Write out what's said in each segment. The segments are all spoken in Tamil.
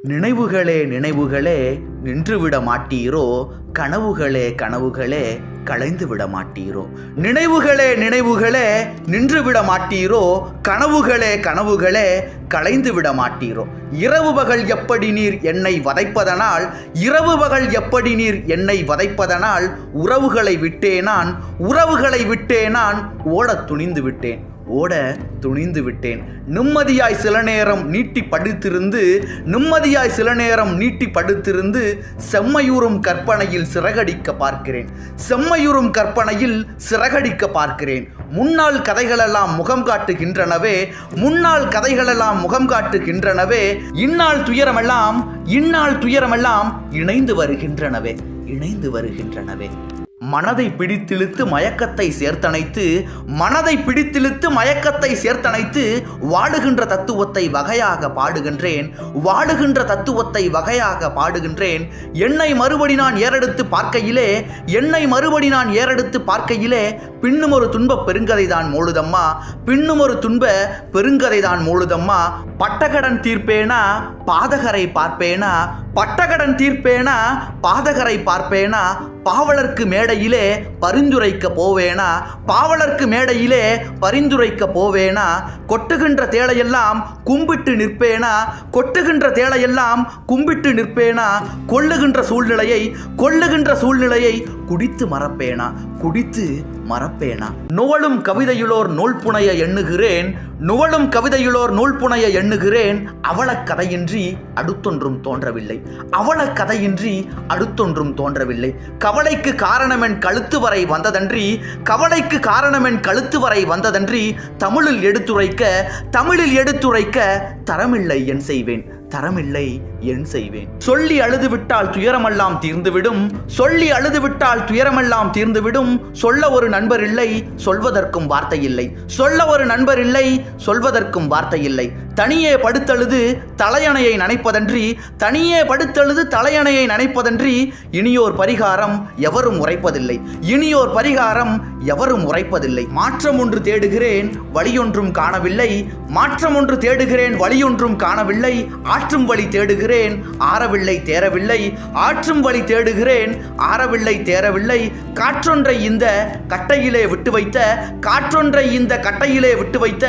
நினைவுகளே நினைவுகளே நின்றுவிட மாட்டீரோ, கனவுகளே கனவுகளே களைந்து விட மாட்டீரோ. நினைவுகளே நினைவுகளே நின்றுவிட மாட்டீரோ, கனவுகளே கனவுகளே களைந்து விட மாட்டீரோ. இரவு பகல் எப்படி நீர் என்னை வதைப்பதனால், இரவு பகல் எப்படி நீர் என்னை வதைப்பதனால், உறவுகளை விட்டே நான், உறவுகளை விட்டே நான் ஓடத் துணிந்து விட்டேன், ஓட துணிந்து விட்டேன். நிம்மதியாய் சில நேரம் நீட்டி படுத்திருந்து, நிம்மதியாய் சில நேரம் நீட்டி படுத்திருந்து செம்மையூறும் கற்பனையில் சிறகடிக்க பார்க்கிறேன், செம்மையூறும் கற்பனையில் சிறகடிக்க பார்க்கிறேன். முன்னாள் கதைகளெல்லாம் முகம் காட்டுகின்றனவே, முன்னாள் கதைகளெல்லாம் முகம் காட்டுகின்றனவே, இந்நாள் துயரமெல்லாம், இந்நாள் துயரமெல்லாம் இணைந்து வருகின்றனவே, இணைந்து வருகின்றனவே. மனதை பிடித்திழுத்து மயக்கத்தை சேர்த்தணைத்து, மனதை பிடித்திழுத்து மயக்கத்தை சேர்த்தணைத்து வாடுகின்ற தத்துவத்தை வகையாக பாடுகின்றேன், வாடுகின்ற தத்துவத்தை வகையாக பாடுகின்றேன். என்னை மறுபடி நான் ஏறெடுத்து பார்க்கையிலே, என்னை மறுபடி நான் ஏறெடுத்து பார்க்கையிலே பின்னும் ஒரு துன்ப பெருங்கதை தான் மூழுதம்மா, பின்னும் ஒரு துன்ப பெருங்கதை தான் மூழுதம்மா. பட்டகடன் தீர்ப்பேனா பாதகரை பார்ப்பேனா, பட்டகடன் தீர்ப்பேனா பாதகரை பார்ப்பேனா, பாவலர்க்கு மேடையிலே பரிந்துரைக்க போவேனா, பாவலர்க்கு மேடையிலே பரிந்துரைக்க போவேனா. கொட்டுகின்ற தேளையெல்லாம் கும்பிட்டு நிற்பேனா, கொட்டுகின்ற தேளையெல்லாம் கும்பிட்டு நிற்பேனா. கொள்ளுகின்ற சூழ்நிலையை, கொள்ளுகின்ற சூழ்நிலையை குடித்து மறப்பேனா, குடித்து மறப்பேனா. நுவலும் கவிதையுளோர் நூல் புனைய எண்ணுகிறேன், நுவலும் கவிதையுளோர் நூல் புனைய எண்ணுகிறேன். அவள கதையின்றி அடுத்தொன்றும் தோன்றவில்லை, அவள கதையின்றி அடுத்தொன்றும் தோன்றவில்லை. கவலைக்கு காரணமென் கழுத்து வரை வந்ததன்றி, கவலைக்கு காரணமென் கழுத்து வரை வந்ததன்றி. தமிழில் எடுத்துரைக்க, தமிழில் எடுத்துரைக்க தரமில்லை என் செய்வேன், தரமில்லை என் செய்வேன். சொல்லி அழுதுவிட்டால் துயரமெல்லாம் தீர்ந்துவிடும், சொல்லி அழுதுவிட்டால் துயரமெல்லாம் தீர்ந்துவிடும். சொல்ல ஒரு நண்பர் இல்லை, சொல்வதற்கும் வார்த்தை இல்லை, சொல்ல ஒரு நண்பர் இல்லை, சொல்வதற்கும் வார்த்தை இல்லை. தனியே படுத்தழுது தலையணையை நனைப்பதன்றி, தனியே படுத்தழுது தலையணையை நனைப்பதன்றி. இனியோர் பரிகாரம் எவரும் உரைப்பதில்லை, இனியோர் பரிகாரம் எவரும் உரைப்பதில்லை. மாற்றம் ஒன்று தேடுகிறேன் வழியொன்றும் காணவில்லை, மாற்றம் ஒன்று தேடுகிறேன் வழியொன்றும் காணவில்லை. ஆற்றும் வழி தேடுகிறேன் ஆறவில்லை தேரவில்லை, ஆற்றும் வழி தேடுகிறேன் ஆறவில்லை தேரவில்லை. காற்றொன்றை இந்த கட்டையிலே விட்டு வைத்த, காற்றொன்றை இந்த கட்டையிலே விட்டு வைத்த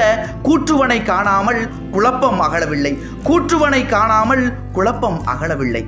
கூற்றுவனை காணாமல் குழப்பம் அகலவில்லை, கூற்றுவனை காணாமல் குழப்பம் அகலவில்லை.